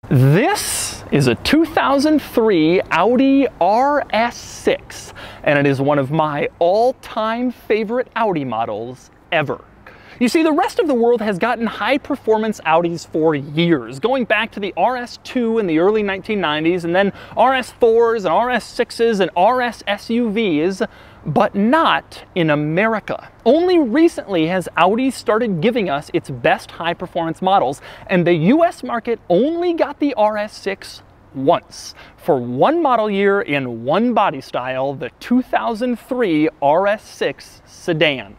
This is a 2003 Audi RS6, and it is one of my all-time favorite Audi models ever. You see, the rest of the world has gotten high-performance Audis for years, going back to the RS2 in the early 1990s, and then RS4s and RS6s and RS SUVs, but not in America. Only recently has Audi started giving us its best high-performance models, and the US market only got the RS6 once, for one model year in one body style, the 2003 RS6 sedan.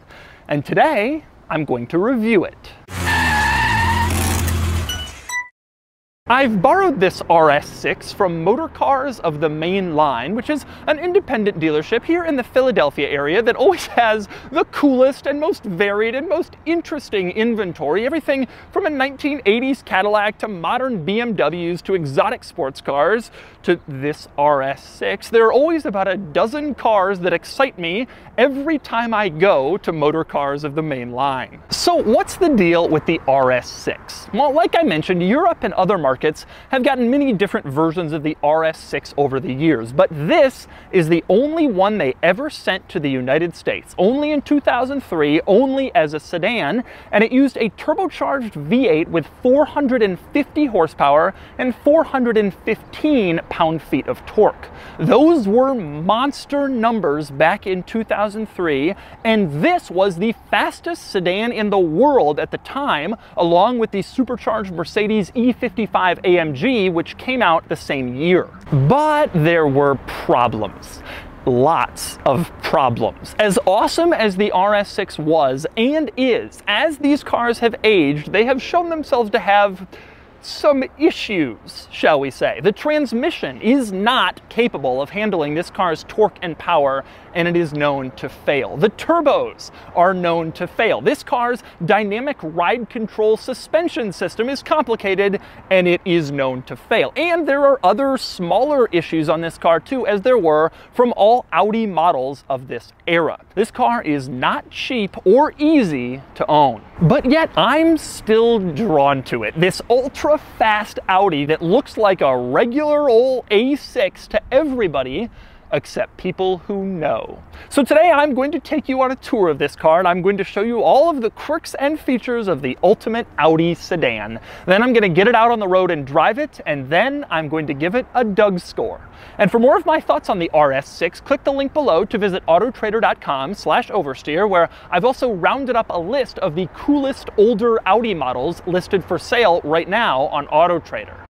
And today, I'm going to review it. I've borrowed this RS6 from MOTORCARS of the main line, which is an independent dealership here in the Philadelphia area that always has the coolest and most varied and most interesting inventory. Everything from a 1980s Cadillac to modern BMWs to exotic sports cars to this RS6. There are always about a dozen cars that excite me every time I go to MOTORCARS of the main line. So what's the deal with the RS6? Well, like I mentioned, Europe and other markets have gotten many different versions of the RS6 over the years, but this is the only one they ever sent to the United States, only in 2003, only as a sedan, and it used a turbocharged V8 with 450 horsepower and 415 pound-feet of torque. Those were monster numbers back in 2003, and this was the fastest sedan in the world at the time, along with the supercharged Mercedes E55 AMG, which came out the same year. But there were problems. Lots of problems. As awesome as the RS6 was and is, as these cars have aged, they have shown themselves to have some issues, shall we say. The transmission is not capable of handling this car's torque and power, and it is known to fail. The turbos are known to fail. This car's dynamic ride control suspension system is complicated, and it is known to fail. And there are other smaller issues on this car too, as there were from all Audi models of this era. This car is not cheap or easy to own. But yet I'm still drawn to it. This ultra-fast Audi that looks like a regular old A6 to everybody except people who know. So today I'm going to take you on a tour of this car, and I'm going to show you all of the quirks and features of the ultimate Audi sedan. Then I'm going to get it out on the road and drive it, and then I'm going to give it a Doug score. And for more of my thoughts on the RS6, click the link below to visit autotrader.com/oversteer, where I've also rounded up a list of the coolest older Audi models listed for sale right now on AutoTrader.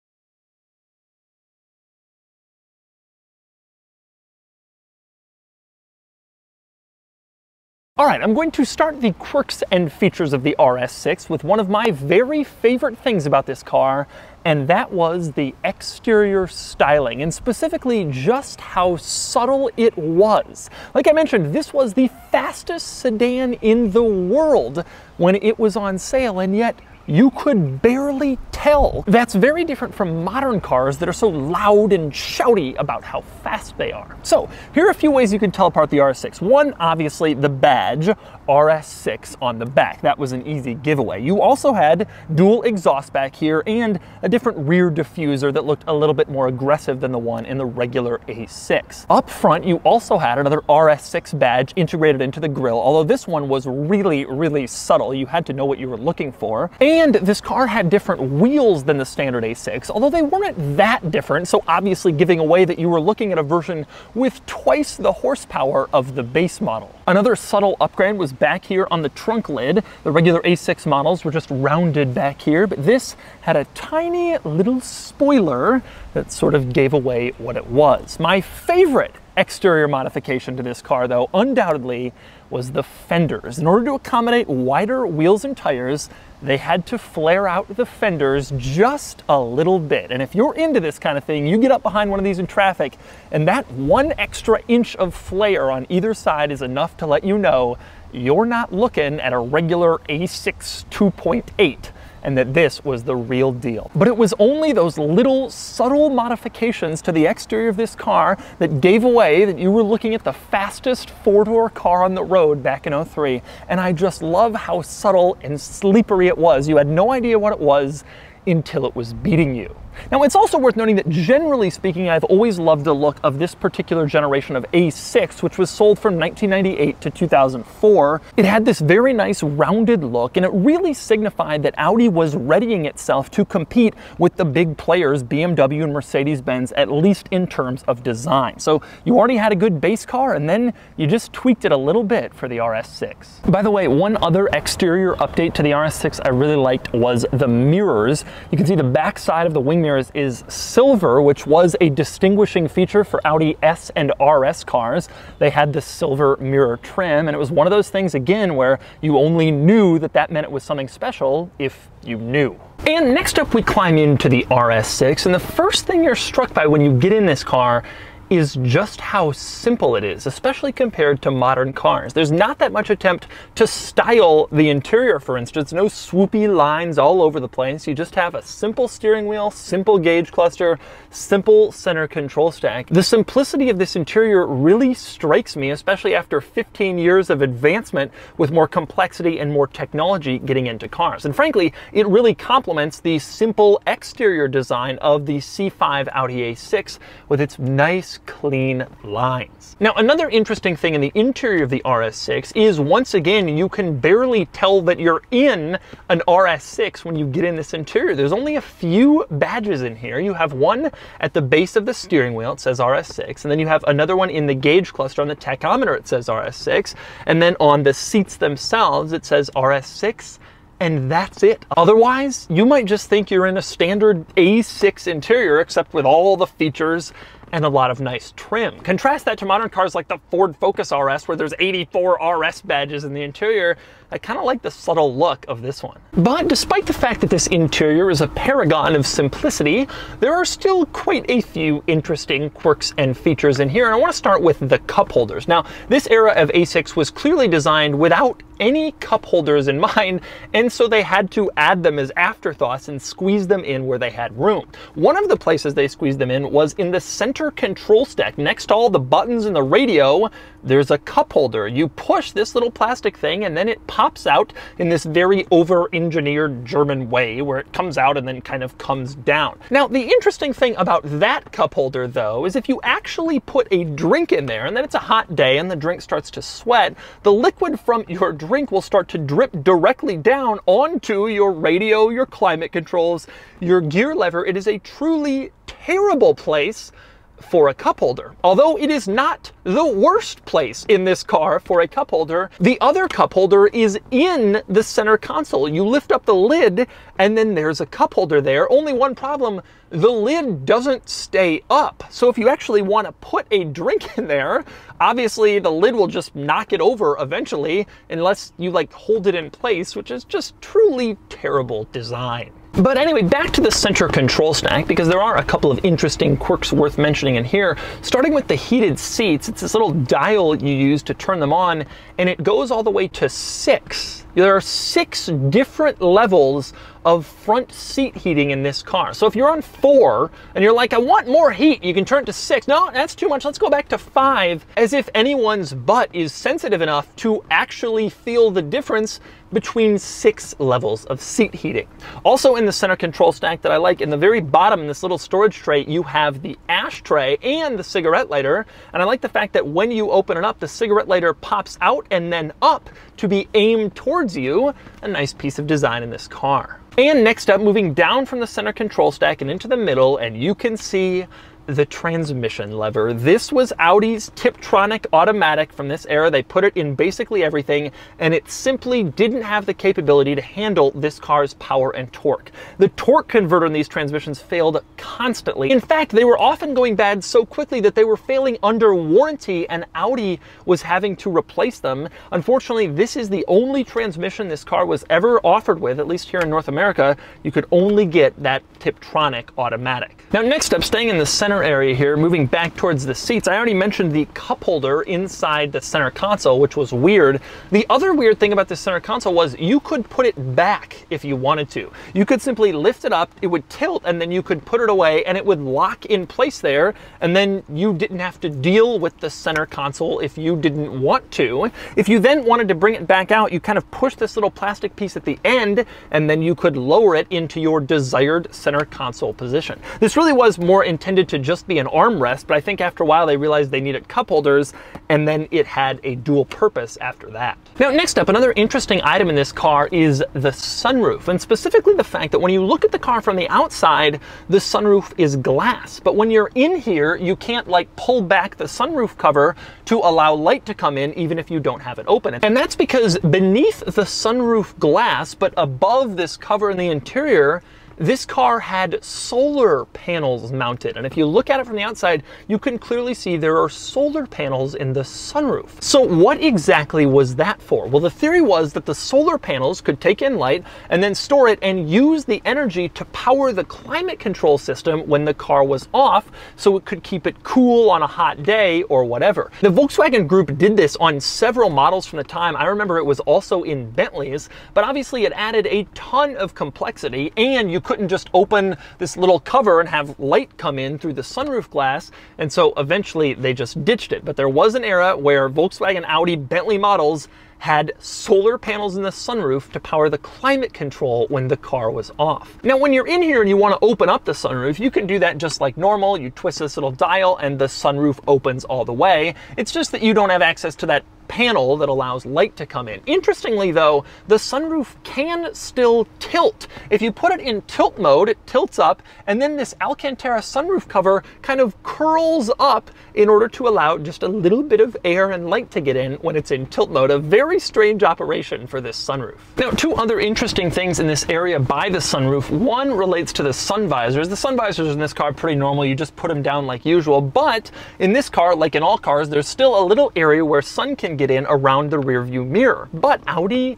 All right, I'm going to start the quirks and features of the RS6 with one of my very favorite things about this car, and that was the exterior styling, and specifically just how subtle it was. Like I mentioned, this was the fastest sedan in the world when it was on sale, and yet you could barely tell. That's very different from modern cars that are so loud and shouty about how fast they are. So here are a few ways you can tell apart the RS6. One, obviously the badge, RS6 on the back. That was an easy giveaway. You also had dual exhaust back here and a different rear diffuser that looked a little bit more aggressive than the one in the regular A6. Up front, you also had another RS6 badge integrated into the grille, although this one was really, really subtle. You had to know what you were looking for. And this car had different wheels than the standard A6, although they weren't that different, so obviously giving away that you were looking at a version with twice the horsepower of the base model. Another subtle upgrade was back here on the trunk lid. The regular A6 models were just rounded back here, but this had a tiny little spoiler that sort of gave away what it was. My favorite exterior modification to this car, though, undoubtedly, was the fenders. In order to accommodate wider wheels and tires, they had to flare out the fenders just a little bit. And if you're into this kind of thing, you get up behind one of these in traffic, and that 1 extra inch of flare on either side is enough to let you know you're not looking at a regular A6 2.8. and that this was the real deal. But it was only those little subtle modifications to the exterior of this car that gave away that you were looking at the fastest four-door car on the road back in '03. And I just love how subtle and sleepery it was. You had no idea what it was until it was beating you. Now, it's also worth noting that generally speaking, I've always loved the look of this particular generation of A6, which was sold from 1998 to 2004. It had this very nice rounded look, and it really signified that Audi was readying itself to compete with the big players, BMW and Mercedes-Benz, at least in terms of design. So you already had a good base car, and then you just tweaked it a little bit for the RS6. By the way, one other exterior update to the RS6 I really liked was the mirrors. You can see the back side of the wing mirrors is silver, which was a distinguishing feature for Audi S and RS cars. They had the silver mirror trim, and it was one of those things, again, where you only knew that that meant it was something special if you knew. And next up, we climb into the RS6, and the first thing you're struck by when you get in this car is just how simple it is, especially compared to modern cars. There's not that much attempt to style the interior, for instance. No swoopy lines all over the place. You just have a simple steering wheel, simple gauge cluster, simple center control stack. The simplicity of this interior really strikes me, especially after 15 years of advancement with more complexity and more technology getting into cars. And frankly, it really complements the simple exterior design of the C5 Audi A6 with its nice clean lines. Now, another interesting thing in the interior of the RS6 is, once again, you can barely tell that you're in an RS6 when you get in this interior. There's only a few badges in here. You have one at the base of the steering wheel, it says RS6, and then you have another one in the gauge cluster on the tachometer, it says RS6, and then on the seats themselves, it says RS6, and that's it. Otherwise, you might just think you're in a standard A6 interior, except with all the features and a lot of nice trim. Contrast that to modern cars like the Ford Focus RS, where there's 84 RS badges in the interior. I kind of like the subtle look of this one. But despite the fact that this interior is a paragon of simplicity, there are still quite a few interesting quirks and features in here, and I want to start with the cup holders. Now, this era of A6 was clearly designed without any cup holders in mind, and so they had to add them as afterthoughts and squeeze them in where they had room. One of the places they squeezed them in was in the center control stack. Next to all the buttons and the radio, there's a cup holder. You push this little plastic thing, and then it pops out in this very over-engineered German way, where it comes out and then kind of comes down. Now, the interesting thing about that cup holder, though, is if you actually put a drink in there, and then it's a hot day and the drink starts to sweat, the liquid from your drink will start to drip directly down onto your radio, your climate controls, your gear lever. It is a truly terrible place for a cup holder. Although it is not the worst place in this car for a cup holder, the other cup holder is in the center console. You lift up the lid and then there's a cup holder there. Only one problem, the lid doesn't stay up. So if you actually want to put a drink in there, obviously the lid will just knock it over eventually, unless you like hold it in place, which is just truly terrible design. But anyway, back to the center control stack, because there are a couple of interesting quirks worth mentioning in here. Starting with the heated seats, it's this little dial you use to turn them on, and it goes all the way to 6. There are 6 different levels of front seat heating in this car. So if you're on 4 and you're like, I want more heat, you can turn it to 6. No, that's too much. Let's go back to 5, as if anyone's butt is sensitive enough to actually feel the difference between 6 levels of seat heating. Also in the center control stack that I like, in the very bottom in this little storage tray, you have the ashtray and the cigarette lighter. And I like the fact that when you open it up, the cigarette lighter pops out and then up to be aimed towards you. A nice piece of design in this car. And next up, moving down from the center control stack and into the middle, and you can see the transmission lever. This was Audi's Tiptronic automatic from this era. They put it in basically everything, and it simply didn't have the capability to handle this car's power and torque. The torque converter in these transmissions failed constantly. In fact, they were often going bad so quickly that they were failing under warranty, and Audi was having to replace them. Unfortunately, this is the only transmission this car was ever offered with, at least here in North America. You could only get that Tiptronic automatic. Now, next up, staying in the center center area here, moving back towards the seats, I already mentioned the cup holder inside the center console, which was weird. The other weird thing about the center console was you could put it back if you wanted to. You could simply lift it up, it would tilt, and then you could put it away and it would lock in place there, and then you didn't have to deal with the center console if you didn't want to. If you then wanted to bring it back out, you kind of push this little plastic piece at the end, and then you could lower it into your desired center console position. This really was more intended to just be an armrest, but I think after a while they realized they needed cup holders, and then it had a dual purpose after that. Now, next up, another interesting item in this car is the sunroof, and specifically the fact that when you look at the car from the outside, the sunroof is glass, but when you're in here, you can't like pull back the sunroof cover to allow light to come in even if you don't have it open. And that's because beneath the sunroof glass, but above this cover in the interior, this car had solar panels mounted, and if you look at it from the outside, you can clearly see there are solar panels in the sunroof. So what exactly was that for? Well, the theory was that the solar panels could take in light and then store it and use the energy to power the climate control system when the car was off, so it could keep it cool on a hot day or whatever. The Volkswagen Group did this on several models from the time. I remember it was also in Bentleys, but obviously it added a ton of complexity, and you couldn't just open this little cover and have light come in through the sunroof glass, and so eventually they just ditched it. But there was an era where Volkswagen, Audi, Bentley models had solar panels in the sunroof to power the climate control when the car was off. Now, when you're in here and you want to open up the sunroof, you can do that just like normal. You twist this little dial and the sunroof opens all the way. It's just that you don't have access to that panel that allows light to come in. Interestingly though, the sunroof can still tilt. If you put it in tilt mode, it tilts up, and then this Alcantara sunroof cover kind of curls up in order to allow just a little bit of air and light to get in when it's in tilt mode. A very strange operation for this sunroof. Now, two other interesting things in this area by the sunroof. One relates to the sun visors. The sun visors in this car are pretty normal. You just put them down like usual, but in this car, like in all cars, there's still a little area where sun can get in around the rear view mirror. But Audi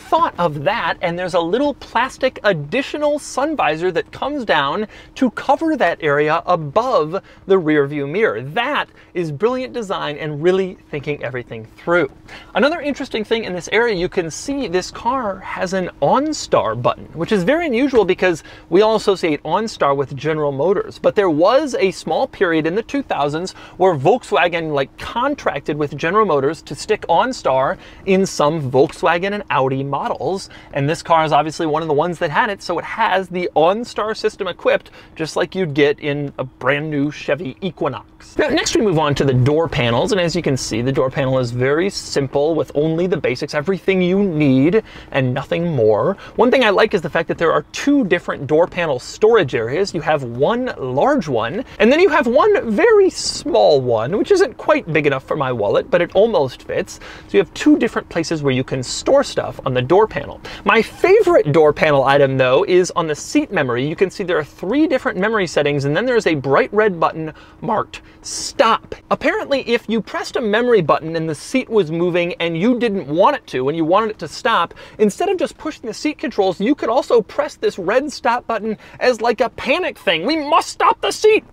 thought of that, and there's a little plastic additional sun visor that comes down to cover that area above the rear view mirror. That is brilliant design and really thinking everything through. Another interesting thing in this area, you can see this car has an OnStar button, which is very unusual because we all associate OnStar with General Motors, but there was a small period in the 2000s where Volkswagen contracted with General Motors to stick OnStar in some Volkswagen and Audi models, and this car is obviously one of the ones that had it, so it has the OnStar system equipped just like you'd get in a brand new Chevy Equinox. Now, next we move on to the door panels, and as you can see, the door panel is very simple with only the basics, everything you need and nothing more. One thing I like is the fact that there are two different door panel storage areas. You have one large one, and then you have one very small one, which isn't quite big enough for my wallet, but it almost fits. So you have two different places where you can store stuff on the door panel. My favorite door panel item though is on the seat memory. You can see there are three different memory settings, and then there's a bright red button marked stop. Apparently, if you pressed a memory button and the seat was moving and you didn't want it to, and you wanted it to stop, instead of just pushing the seat controls, you could also press this red stop button as like a panic thing. We must stop the seat!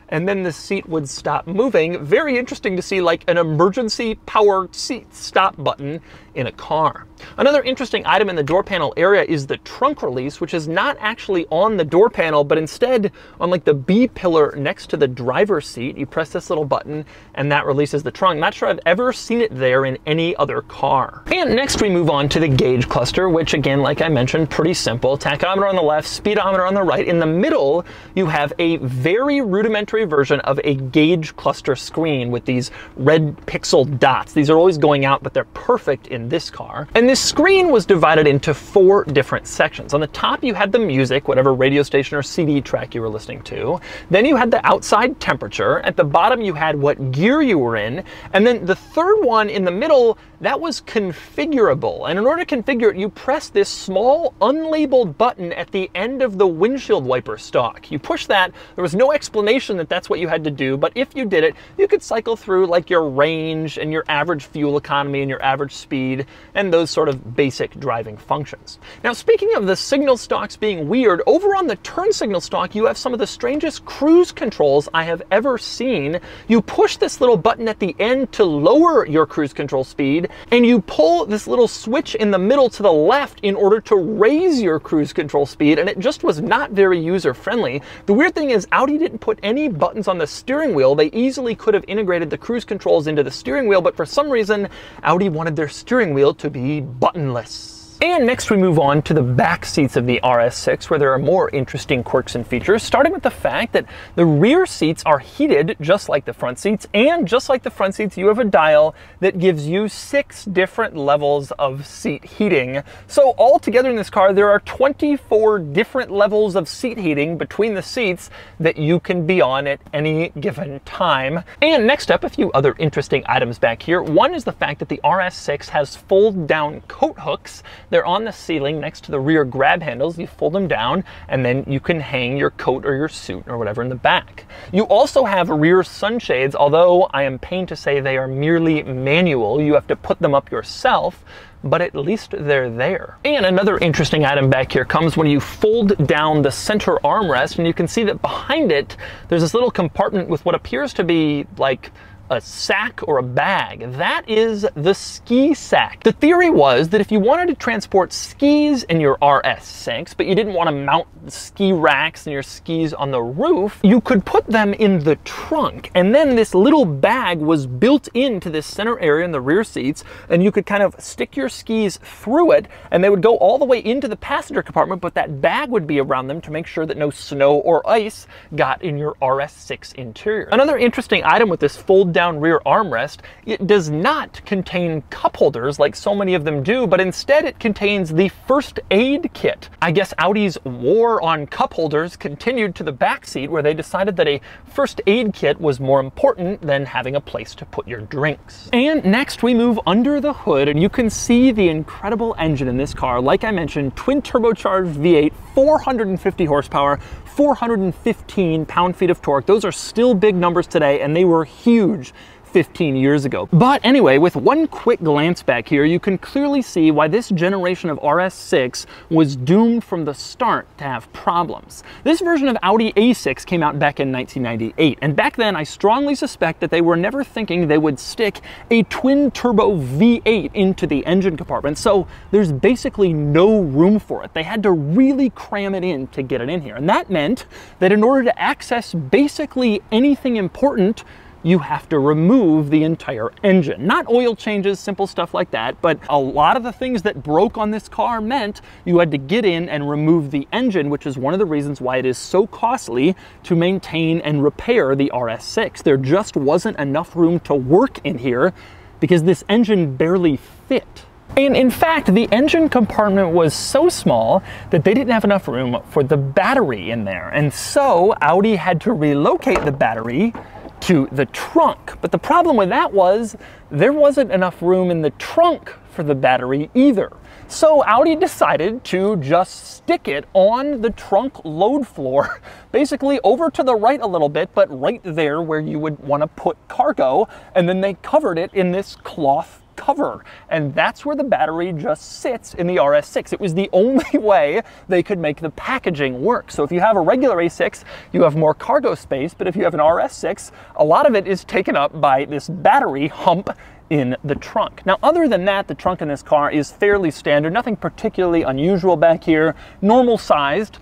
And then the seat would stop moving. Very interesting to see, like an emergency power seat stop button in a car. Another interesting item in the door panel area is the trunk release, which is not actually on the door panel, but instead on like the B pillar next to the driver's seat. You press this little button and that releases the trunk. Not sure I've ever seen it there in any other car. And next we move on to the gauge cluster, which again, like I mentioned, pretty simple. Tachometer on the left, speedometer on the right. In the middle, you have a very rudimentary version of a gauge cluster screen with these red pixel dots. These are always going out, but they're perfect in this car. And this screen was divided into 4 different sections. On the top, you had the music, whatever radio station or CD track you were listening to. Then you had the outside temperature. At the bottom, you had what gear you were in. And then the third one in the middle that was configurable. And in order to configure it, you press this small unlabeled button at the end of the windshield wiper stalk. You push that. There was no explanation that that's what you had to do, but if you did it, you could cycle through like your range and your average fuel economy and your average speed and those sort of basic driving functions. Now, speaking of the signal stalks being weird, over on the turn signal stalk, you have some of the strangest cruise controls I have ever seen. You push this little button at the end to lower your cruise control speed, and you pull this little switch in the middle to the left in order to raise your cruise control speed, and it just was not very user-friendly. The weird thing is Audi didn't put any buttons on the steering wheel. They easily could have integrated the cruise controls into the steering wheel, but for some reason, Audi wanted their steering wheel to be buttonless. And next we move on to the back seats of the RS6, where there are more interesting quirks and features, starting with the fact that the rear seats are heated just like the front seats, and just like the front seats, you have a dial that gives you 6 different levels of seat heating. So altogether in this car, there are 24 different levels of seat heating between the seats that you can be on at any given time. And next up, a few other interesting items back here. One is the fact that the RS6 has fold-down coat hooks. They're on the ceiling next to the rear grab handles. You fold them down, and then you can hang your coat or your suit or whatever in the back. You also have rear sunshades, although I am pained to say they are merely manual. You have to put them up yourself, but at least they're there. And another interesting item back here comes when you fold down the center armrest, and you can see that behind it, there's this little compartment with what appears to be like a sack or a bag. That is the ski sack. The theory was that if you wanted to transport skis in your RS6, but you didn't want to mount ski racks and your skis on the roof, you could put them in the trunk. And then this little bag was built into this center area in the rear seats, and you could kind of stick your skis through it, and they would go all the way into the passenger compartment, but that bag would be around them to make sure that no snow or ice got in your RS6 interior. Another interesting item with this fold down rear armrest, it does not contain cup holders like so many of them do, but instead it contains the first aid kit. I guess Audi's war on cup holders continued to the back seat, where they decided that a first aid kit was more important than having a place to put your drinks. And next we move under the hood, and you can see the incredible engine in this car. Like I mentioned, twin turbocharged V8, 450 horsepower, 415 pound-feet of torque. Those are still big numbers today, and they were huge 15 years ago. But anyway, with one quick glance back here, you can clearly see why this generation of RS6 was doomed from the start to have problems. This version of Audi A6 came out back in 1998, and back then I strongly suspect that they were never thinking they would stick a twin-turbo V8 into the engine compartment, so there's basically no room for it. They had to really cram it in to get it in here, and that meant that in order to access basically anything important, you have to remove the entire engine. Not oil changes, simple stuff like that, but a lot of the things that broke on this car meant you had to get in and remove the engine, which is one of the reasons why it is so costly to maintain and repair the RS6. There just wasn't enough room to work in here because this engine barely fit. And in fact, the engine compartment was so small that they didn't have enough room for the battery in there. And so Audi had to relocate the battery to the trunk. But the problem with that was there wasn't enough room in the trunk for the battery either. So Audi decided to just stick it on the trunk load floor, basically over to the right a little bit, but right there where you would want to put cargo, and then they covered it in this cloth cover, and that's where the battery just sits in the RS6. It was the only way they could make the packaging work. So if you have a regular A6, you have more cargo space, but if you have an RS6, a lot of it is taken up by this battery hump in the trunk. Now, other than that, the trunk in this car is fairly standard, nothing particularly unusual back here, normal sized,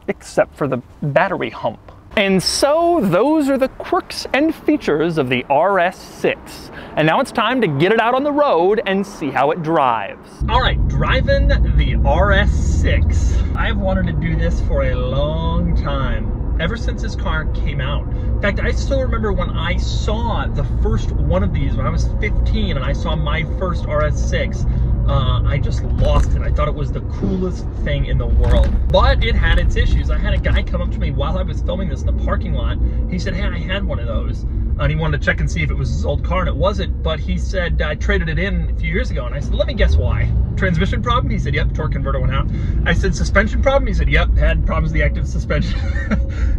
except for the battery hump. And so those are the quirks and features of the RS6. And now it's time to get it out on the road and see how it drives. All right, driving the RS6. I've wanted to do this for a long time, ever since this car came out. In fact, I still remember when I saw the first one of these when I was 15 and I saw my first RS6. I just lost it. I thought it was the coolest thing in the world. But it had its issues. I had a guy come up to me while I was filming this in the parking lot. He said, hey, I had one of those. and he wanted to check and see if it was his old car, and it wasn't, but he said, I traded it in a few years ago, and I said, let me guess why. Transmission problem? He said, yep, torque converter went out. I said, suspension problem? He said, yep, had problems with the active suspension.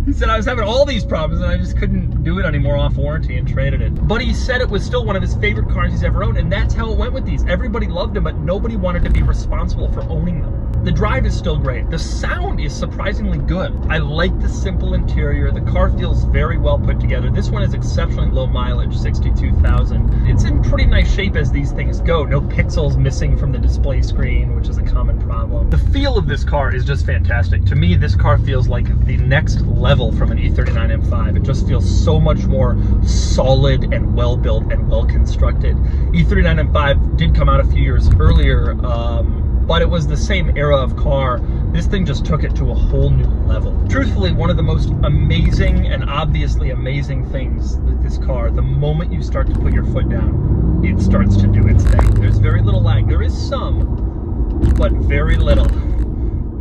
He said, I was having all these problems, and I just couldn't do it anymore off warranty, and traded it. But he said it was still one of his favorite cars he's ever owned, and that's how it went with these. Everybody loved them, but nobody wanted to be responsible for owning them. The drive is still great. The sound is surprisingly good. I like the simple interior. The car feels very well put together. This one is exceptionally low mileage, 62,000. It's in pretty nice shape as these things go. No pixels missing from the display screen, which is a common problem. The feel of this car is just fantastic. To me, this car feels like the next level from an E39 M5. It just feels so much more solid and well-built and well-constructed. E39 M5 did come out a few years earlier, but it was the same era of car. This thing just took it to a whole new level. Truthfully, one of the most amazing and obviously amazing things with this car, the moment you start to put your foot down, it starts to do its thing. There's very little lag. There is some, but very little.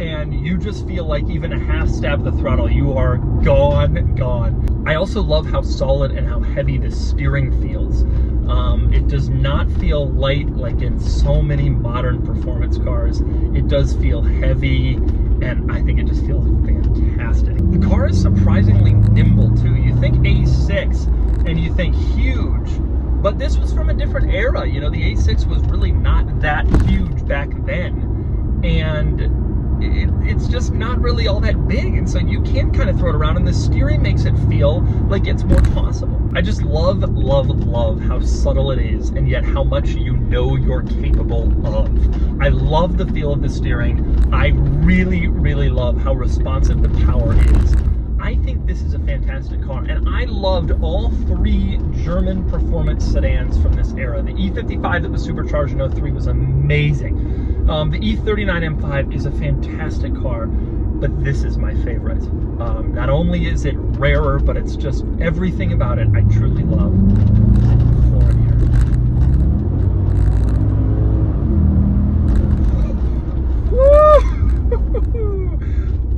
And you just feel like even a half stab of the throttle, you are gone. I also love how solid and how heavy the steering feels. It does not feel light like in so many modern performance cars. It does feel heavy, and I think it just feels fantastic. The car is surprisingly nimble too. You think A6 and you think huge, but this was from a different era. You know, the A6 was really not that huge back then, and it's just not really all that big, and so you can kind of throw it around, and the steering makes it feel like it's more tossable. I just love how subtle it is, and yet how much you know you're capable of. I love the feel of the steering. I really love how responsive the power is. I think this is a fantastic car, and I loved all three German performance sedans from this era. The E55 that was supercharged in 03 was amazing. The E39 M5 is a fantastic car, but this is my favorite. Not only is it rarer, but it's just everything about it I truly love.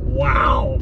Wow!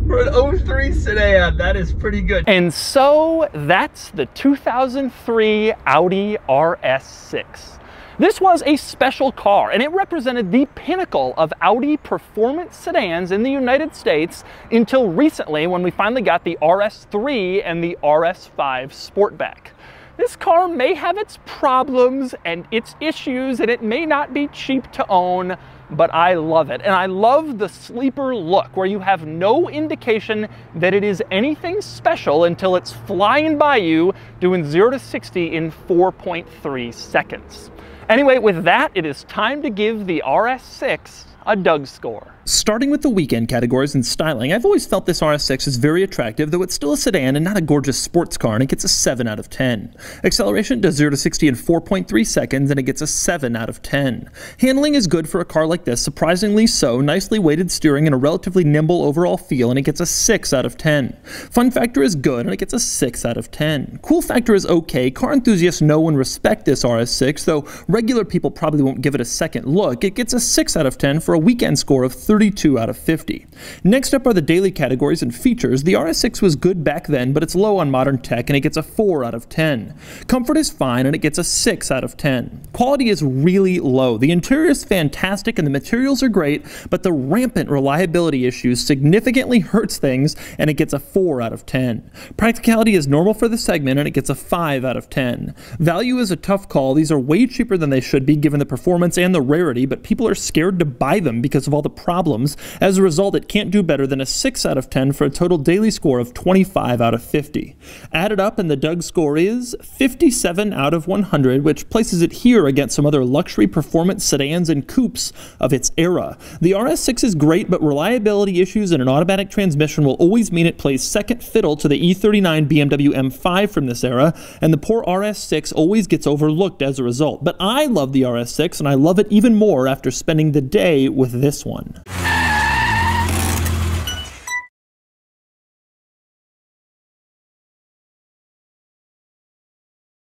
For an 03 sedan, that is pretty good. And so that's the 2003 Audi RS6. This was a special car, and it represented the pinnacle of Audi performance sedans in the United States until recently, when we finally got the RS3 and the RS5 Sportback. This car may have its problems and its issues, and it may not be cheap to own, but I love it. And I love the sleeper look, where you have no indication that it is anything special until it's flying by you, doing 0 to 60 in 4.3 seconds. Anyway, with that, it is time to give the RS6 a Doug score. Starting with the weekend categories and styling, I've always felt this RS6 is very attractive, though it's still a sedan and not a gorgeous sports car, and it gets a 7 out of 10. Acceleration does 0 to 60 in 4.3 seconds, and it gets a 7 out of 10. Handling is good for a car like this, surprisingly so, nicely weighted steering and a relatively nimble overall feel, and it gets a 6 out of 10. Fun factor is good, and it gets a 6 out of 10. Cool factor is okay. Car enthusiasts know and respect this RS6, though regular people probably won't give it a second look. It gets a 6 out of 10 for a weekend score of 32 out of 50. Next up are the daily categories and features. The RS6 was good back then, but it's low on modern tech, and it gets a 4 out of 10. Comfort is fine, and it gets a 6 out of 10. Quality is really low. The interior is fantastic, and the materials are great, but the rampant reliability issues significantly hurts things, and it gets a 4 out of 10. Practicality is normal for the segment, and it gets a 5 out of 10. Value is a tough call. These are way cheaper than they should be given the performance and the rarity, but people are scared to buy them because of all the problems. As a result, it can't do better than a 6 out of 10 for a total daily score of 25 out of 50. Added up, and the Doug score is 57 out of 100, which places it here against some other luxury performance sedans and coupes of its era. The RS6 is great, but reliability issues and an automatic transmission will always mean it plays second fiddle to the E39 BMW M5 from this era, and the poor RS6 always gets overlooked as a result. But I love the RS6, and I love it even more after spending the day with this one.